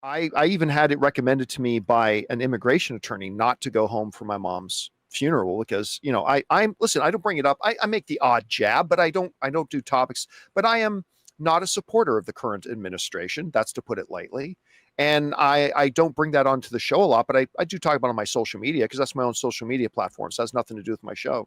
I even had it recommended to me by an immigration attorney not to go home for my mom's funeral because I'm listen, I don't bring it up. I make the odd jab, but I don't do topics. But I am not a supporter of the current administration. That's to put it lightly. And I don't bring that onto the show a lot, but I do talk about it on my social media because that's my own social media platform. So it has nothing to do with my show.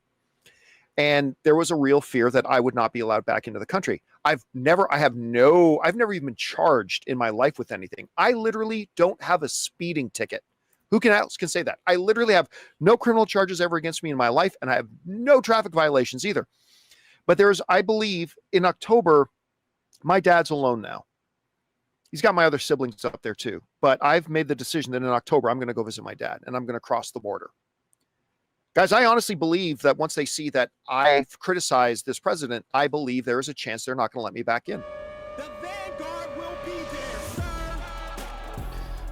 And there was a real fear that I would not be allowed back into the country. I've never even been charged in my life with anything. I literally don't have a speeding ticket. Who else can say that? I literally have no criminal charges ever against me in my life, and I have no traffic violations either. But I believe in October, my dad's alone now. He's got my other siblings up there too. But I've made the decision that in October, I'm going to go visit my dad and I'm going to cross the border. Guys, I honestly believe that once they see that I've criticized this president, I believe there is a chance they're not going to let me back in. The Vanguard will be there, sir.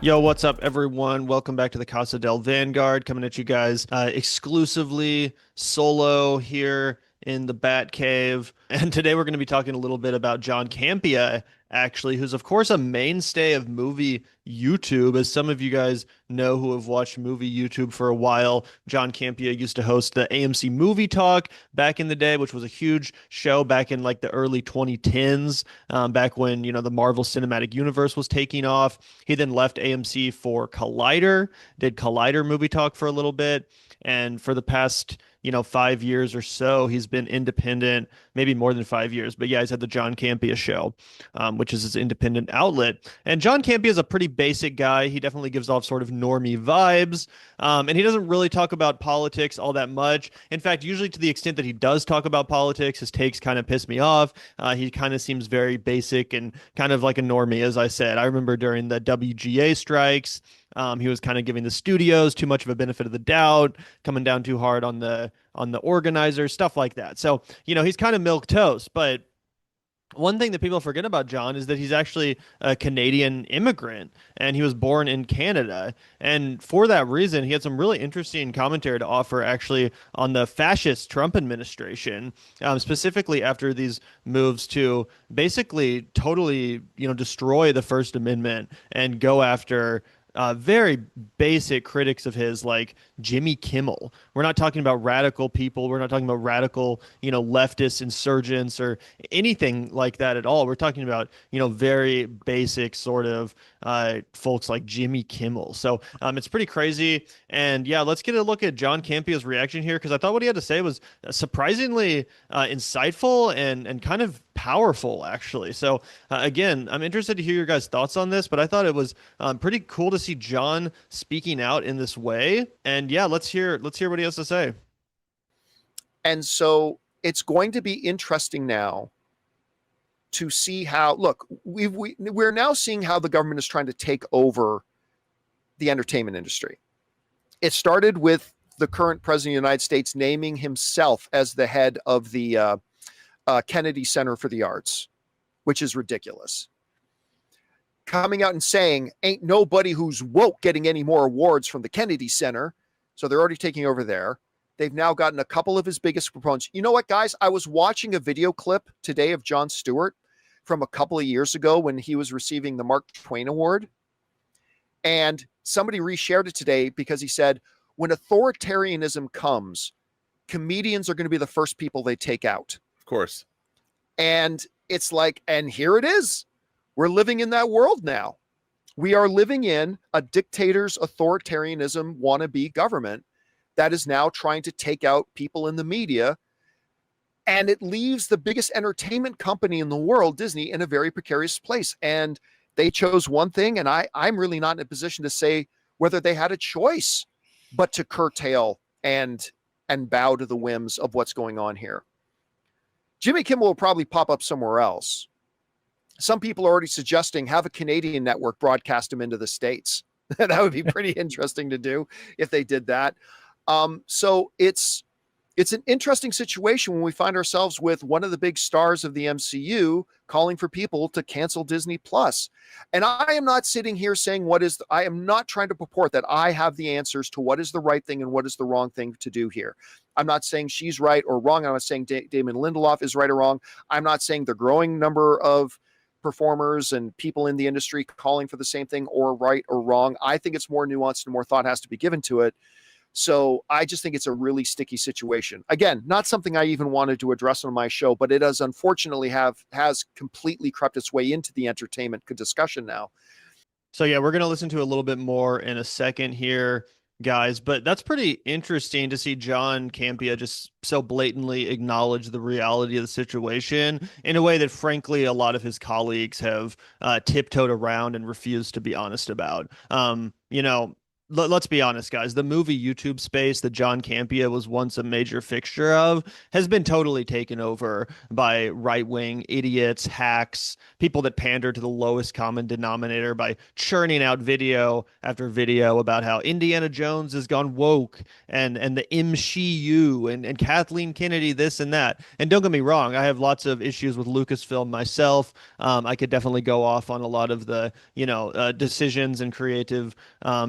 Yo, what's up, everyone? Welcome back to the Casa del Vanguard, coming at you guys exclusively solo here in the Bat Cave. And today we're going to be talking a little bit about John Campea, actually, who's, of course, a mainstay of movie YouTube. As some of you guys know who have watched movie YouTube for a while, John Campea used to host the AMC Movie Talk back in the day, which was a huge show back in like the early 2010s, back when, the Marvel Cinematic Universe was taking off. He then left AMC for Collider, did Collider Movie Talk for a little bit. And for the past 5 years or so, he's been independent, maybe more than 5 years. But yeah, he's had the John Campea Show, which is his independent outlet. And John Campea is a pretty basic guy. He definitely gives off sort of normie vibes. And he doesn't really talk about politics all that much. In fact, usually to the extent that he does talk about politics, his takes kind of piss me off. He kind of seems very basic and kind of like a normie, as I said. I remember during the WGA strikes, he was kind of giving the studios too much of a benefit of the doubt, coming down too hard on the organizers, stuff like that. So, he's kind of milquetoast. But one thing that people forget about John is that he's actually a Canadian immigrant, and he was born in Canada. And for that reason, he had some really interesting commentary to offer actually on the fascist Trump administration, specifically after these moves to basically totally, destroy the First Amendment and go after very basic critics of his, like Jimmy Kimmel. We're not talking about radical people. We're not talking about radical, leftist insurgents or anything like that at all. We're talking about, very basic sort of folks like Jimmy Kimmel. So it's pretty crazy. And yeah, let's get a look at John Campea's reaction here, because I thought what he had to say was surprisingly insightful and kind of powerful, actually. So again, I'm interested to hear your guys' thoughts on this, but I thought it was pretty cool to see John speaking out in this way. And yeah, let's hear what he has to say. And so it's going to be interesting now to see how, look, we're now seeing how the government is trying to take over the entertainment industry. It started with the current president of the United States naming himself as the head of the Kennedy Center for the Arts, which is ridiculous. Coming out and saying, ain't nobody who's woke getting any more awards from the Kennedy Center. So they're already taking over there. They've now gotten a couple of his biggest proponents. You know what, guys? I was watching a video clip today of Jon Stewart from a couple of years ago when he was receiving the Mark Twain Award. And somebody reshared it today because he said, when authoritarianism comes, comedians are going to be the first people they take out. Of course. And it's like, and here it is. We're living in that world now. We are living in a dictator's authoritarianism wannabe government that is now trying to take out people in the media. And it leaves the biggest entertainment company in the world, Disney, in a very precarious place. And they chose one thing, and I'm really not in a position to say whether they had a choice but to curtail and bow to the whims of what's going on here. Jimmy Kimmel will probably pop up somewhere else. Some people are already suggesting have a Canadian network broadcast him into the States. That would be pretty interesting to do if they did that. So it's an interesting situation when we find ourselves with one of the big stars of the MCU calling for people to cancel Disney Plus. And I am not sitting here saying I am not trying to purport that I have the answers to what is the right thing and what is the wrong thing to do here. I'm not saying she's right or wrong. I'm not saying Damon Lindelof is right or wrong. I'm not saying the growing number of performers and people in the industry calling for the same thing, or right or wrong. I think it's more nuanced and more thought has to be given to it. So I just think it's a really sticky situation. Again, not something I even wanted to address on my show, but it does unfortunately has completely crept its way into the entertainment discussion now. So yeah, we're going to listen to a little bit more in a second here, guys, but that's pretty interesting to see John Campea just so blatantly acknowledge the reality of the situation in a way that frankly a lot of his colleagues have tiptoed around and refused to be honest about. Let's be honest, guys. The movie YouTube space that John Campea was once a major fixture of has been totally taken over by right-wing idiots, hacks, people that pander to the lowest common denominator by churning out video after video about how Indiana Jones has gone woke and the MCU and Kathleen Kennedy, this and that. And don't get me wrong, I have lots of issues with Lucasfilm myself. I could definitely go off on a lot of the, decisions and creative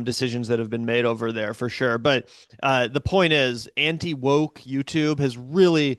decisions that have been made over there for sure. But the point is, anti-woke YouTube has really,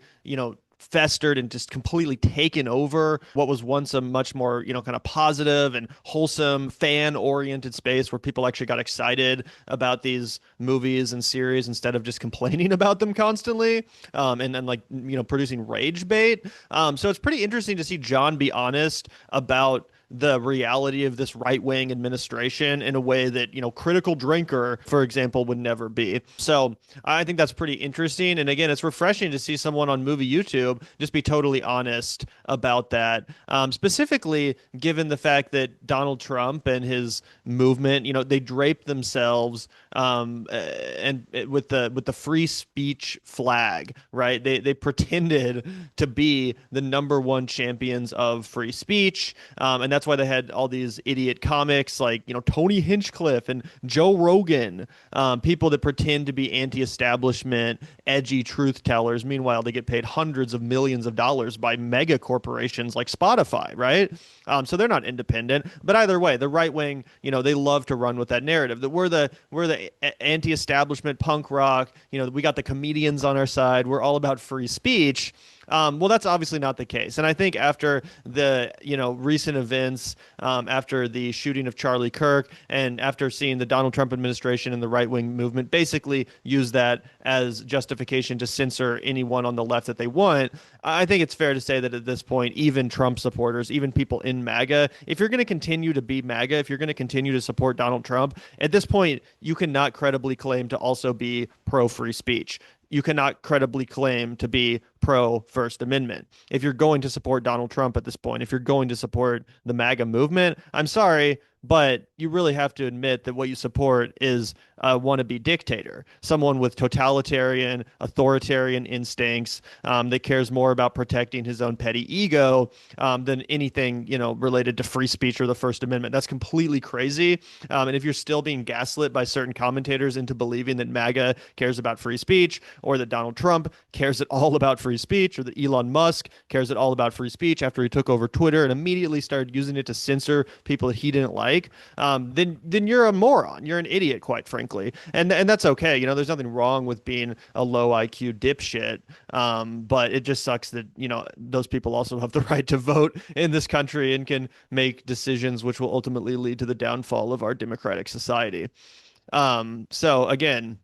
festered and just completely taken over what was once a much more, kind of positive and wholesome fan-oriented space where people actually got excited about these movies and series instead of just complaining about them constantly, and then producing rage bait. So it's pretty interesting to see John be honest about the reality of this right-wing administration in a way that, Critical Drinker, for example, would never be. So I think that's pretty interesting. And again, it's refreshing to see someone on movie YouTube just be totally honest about that. Specifically, given the fact that Donald Trump and his movement, they drape themselves and with the free speech flag, right? They pretended to be the number one champions of free speech, and that's why they had all these idiot comics like Tony Hinchcliffe and Joe Rogan, people that pretend to be anti-establishment, edgy truth tellers. Meanwhile, they get paid hundreds of millions of dollars by mega corporations like Spotify, right? So they're not independent. But either way, the right wing, they love to run with that narrative that we're the anti-establishment punk rock. We got the comedians on our side. We're all about free speech. Well, that's obviously not the case. And I think after the, recent events, after the shooting of Charlie Kirk, and after seeing the Donald Trump administration and the right-wing movement basically use that as justification to censor anyone on the left that they want, I think it's fair to say that at this point, even Trump supporters, even people in MAGA, if you're going to continue to be MAGA, if you're going to continue to support Donald Trump, at this point, you cannot credibly claim to also be pro-free speech. You cannot credibly claim to be pro-First Amendment. If you're going to support Donald Trump at this point, if you're going to support the MAGA movement, I'm sorry, but you really have to admit that what you support is a wannabe dictator, someone with totalitarian, authoritarian instincts, that cares more about protecting his own petty ego than anything, related to free speech or the First Amendment. That's completely crazy. And if you're still being gaslit by certain commentators into believing that MAGA cares about free speech, or that Donald Trump cares at all about free speech, or that Elon Musk cares at all about free speech after he took over Twitter and immediately started using it to censor people that he didn't like, then you're a moron. You're an idiot, quite frankly. And that's okay. There's nothing wrong with being a low IQ dipshit. But it just sucks that, those people also have the right to vote in this country and can make decisions which will ultimately lead to the downfall of our democratic society. So again,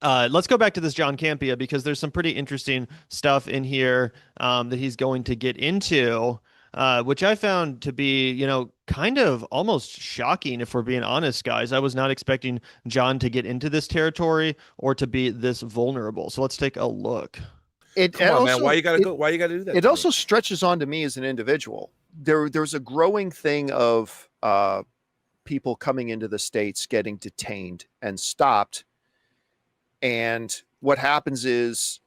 let's go back to this John Campea because there's some pretty interesting stuff in here that he's going to get into, which I found to be, kind of almost shocking, if we're being honest, guys. I was not expecting John to get into this territory or to be this vulnerable. So let's take a look. Come on, man. Why you gotta go? Why you gotta do that? It also stretches on to me as an individual. There's a growing thing of people coming into the States getting detained and stopped. And what happens is,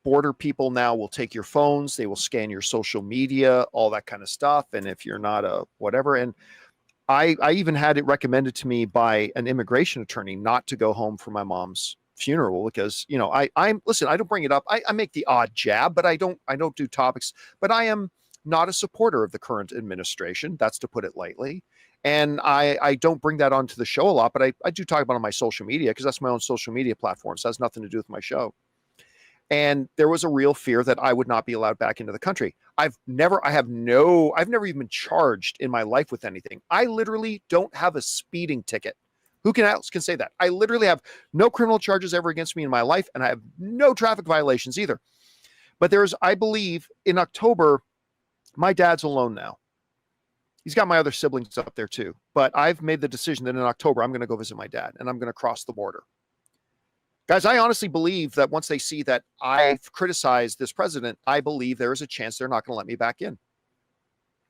border people now will take your phones, they will scan your social media, all that kind of stuff. And if you're not a whatever, and I even had it recommended to me by an immigration attorney not to go home for my mom's funeral because, I'm listen, I don't bring it up. I make the odd jab, but I don't do topics, but I am not a supporter of the current administration. That's to put it lightly. And I don't bring that onto the show a lot, but I do talk about it on my social media because that's my own social media platform. So it has nothing to do with my show. And there was a real fear that I would not be allowed back into the country. I've never even been charged in my life with anything. I literally don't have a speeding ticket. Who else can say that? I literally have no criminal charges ever against me in my life, and I have no traffic violations either. But I believe in October, my dad's alone now. He's got my other siblings up there too. But I've made the decision that in October, I'm going to go visit my dad and I'm going to cross the border. Guys, I honestly believe that once they see that I've criticized this president, I believe there is a chance they're not going to let me back in.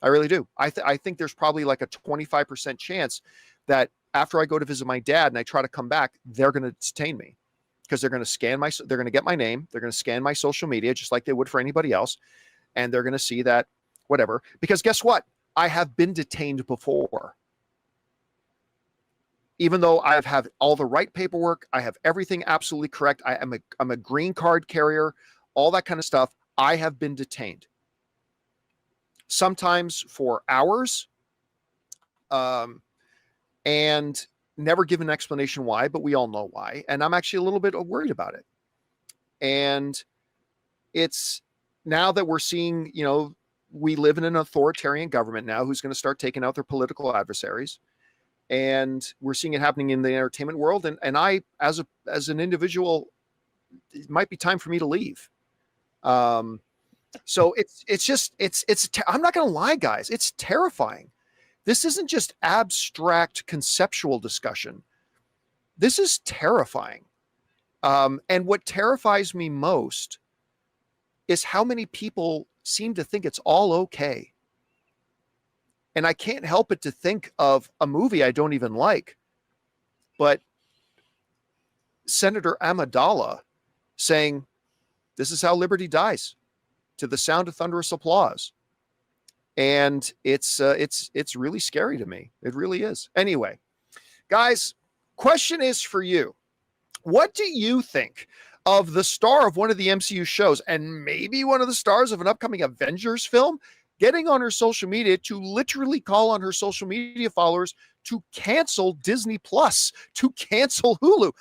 I really do. I think there's probably like a 25% chance that after I go to visit my dad and I try to come back, they're going to detain me because they're going to get my name. They're going to scan my social media just like they would for anybody else. And they're going to see that whatever, because guess what? I have been detained before. Even though I have all the right paperwork, I have everything absolutely correct. I'm a green card carrier, all that kind of stuff. I have been detained. Sometimes for hours, and never given an explanation why, but we all know why. And I'm actually a little bit worried about it. And it's now that we're seeing, we live in an authoritarian government now who's going to start taking out their political adversaries. And we're seeing it happening in the entertainment world. And I, as an individual, it might be time for me to leave. So I'm not going to lie, guys. It's terrifying. This isn't just abstract conceptual discussion. This is terrifying. And what terrifies me most is how many people seem to think it's all okay. And I can't help but to think of a movie I don't even like, but Senator Amidala saying, "This is how liberty dies," to the sound of thunderous applause. And it's really scary to me. It really is. Anyway, guys, question is for you. What do you think of the star of one of the MCU shows and maybe one of the stars of an upcoming Avengers film getting on her social media to literally call on her social media followers to cancel Disney Plus, to cancel Hulu?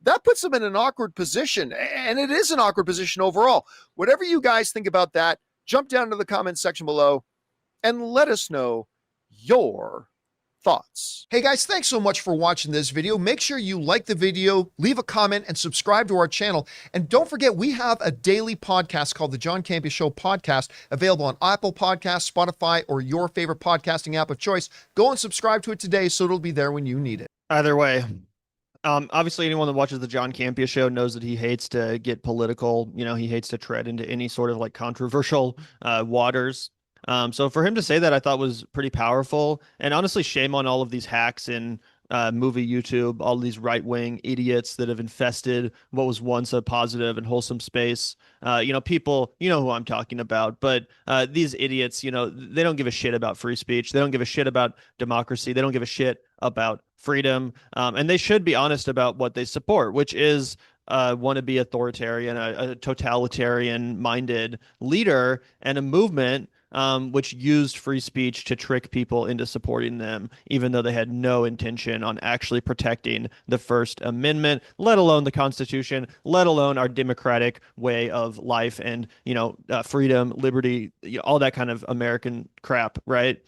That puts them in an awkward position, and it is an awkward position overall. Whatever you guys think about that, jump down to the comment section below and let us know your thoughts. Hey guys, thanks so much for watching this video. Make sure you like the video, leave a comment, and subscribe to our channel. And don't forget, we have a daily podcast called the John Campea Show Podcast, available on Apple Podcasts, Spotify, or your favorite podcasting app of choice. Go and subscribe to it today so it'll be there when you need it. Either way, obviously anyone that watches the John Campea Show knows that he hates to get political. He hates to tread into any sort of like controversial waters. So for him to say that, I thought was pretty powerful. And honestly, shame on all of these hacks in movie YouTube, all these right-wing idiots that have infested what was once a positive and wholesome space. People, who I'm talking about, but these idiots, they don't give a shit about free speech. They don't give a shit about democracy. They don't give a shit about freedom. And they should be honest about what they support, which is wannabe authoritarian, a totalitarian-minded leader and a movement which used free speech to trick people into supporting them, even though they had no intention on actually protecting the First Amendment, let alone the Constitution, let alone our democratic way of life and, freedom, liberty, all that kind of American crap, right?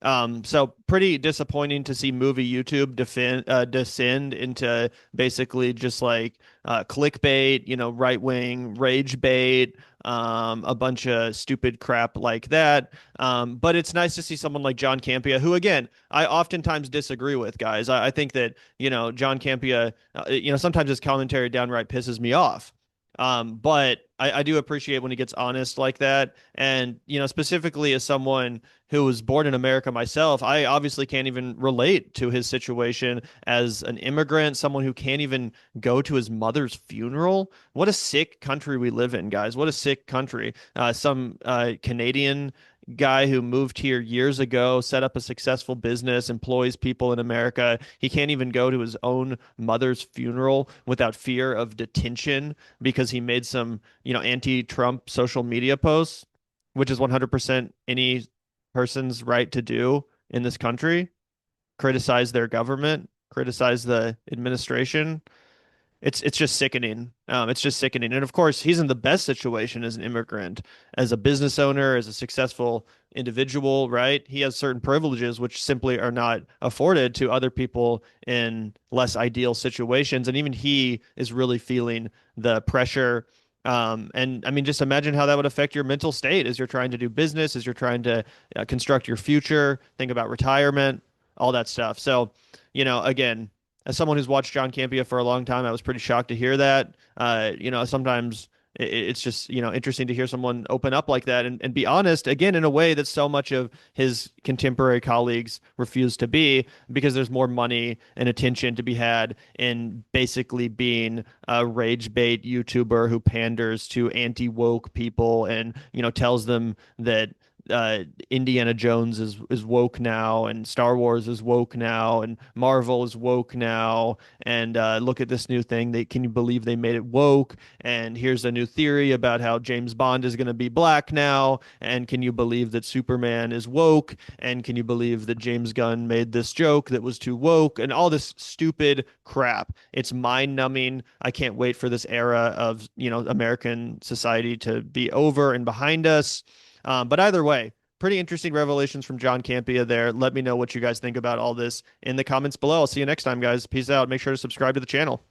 So pretty disappointing to see movie YouTube descend into basically just like clickbait, right-wing rage bait, a bunch of stupid crap like that. But it's nice to see someone like John Campea, who, again, I oftentimes disagree with, guys. I think that, John Campea, sometimes his commentary downright pisses me off. But I do appreciate when he gets honest like that. And, specifically as someone who was born in America myself, I obviously can't even relate to his situation as an immigrant, someone who can't even go to his mother's funeral. What a sick country we live in, guys. What a sick country. Some Canadian guy who moved here years ago, set up a successful business, employs people in America. He can't even go to his own mother's funeral without fear of detention because he made some, anti-Trump social media posts, which is 100% any person's right to do in this country. Criticize their government, criticize the administration. it's just sickening. It's just sickening. And of course, he's in the best situation as an immigrant, as a business owner, as a successful individual, right? He has certain privileges which simply are not afforded to other people in less ideal situations. And even he is really feeling the pressure. And I mean, just imagine how that would affect your mental state as you're trying to do business, as you're trying to construct your future, think about retirement, all that stuff. So, again, as someone who's watched John Campia for a long time, I was pretty shocked to hear that. Sometimes it's just, interesting to hear someone open up like that and be honest, again, in a way that so much of his contemporary colleagues refuse to be, because there's more money and attention to be had in basically being a rage bait YouTuber who panders to anti-woke people and, tells them that Indiana Jones is woke now, and Star Wars is woke now, and Marvel is woke now, and look at this new thing. Can you believe they made it woke? And here's a new theory about how James Bond is going to be black now. And can you believe that Superman is woke? And can you believe that James Gunn made this joke that was too woke? And all this stupid crap. It's mind-numbing. I can't wait for this era of American society to be over and behind us. But either way, pretty interesting revelations from John Campea there. Let me know what you guys think about all this in the comments below. I'll see you next time, guys. Peace out. Make sure to subscribe to the channel.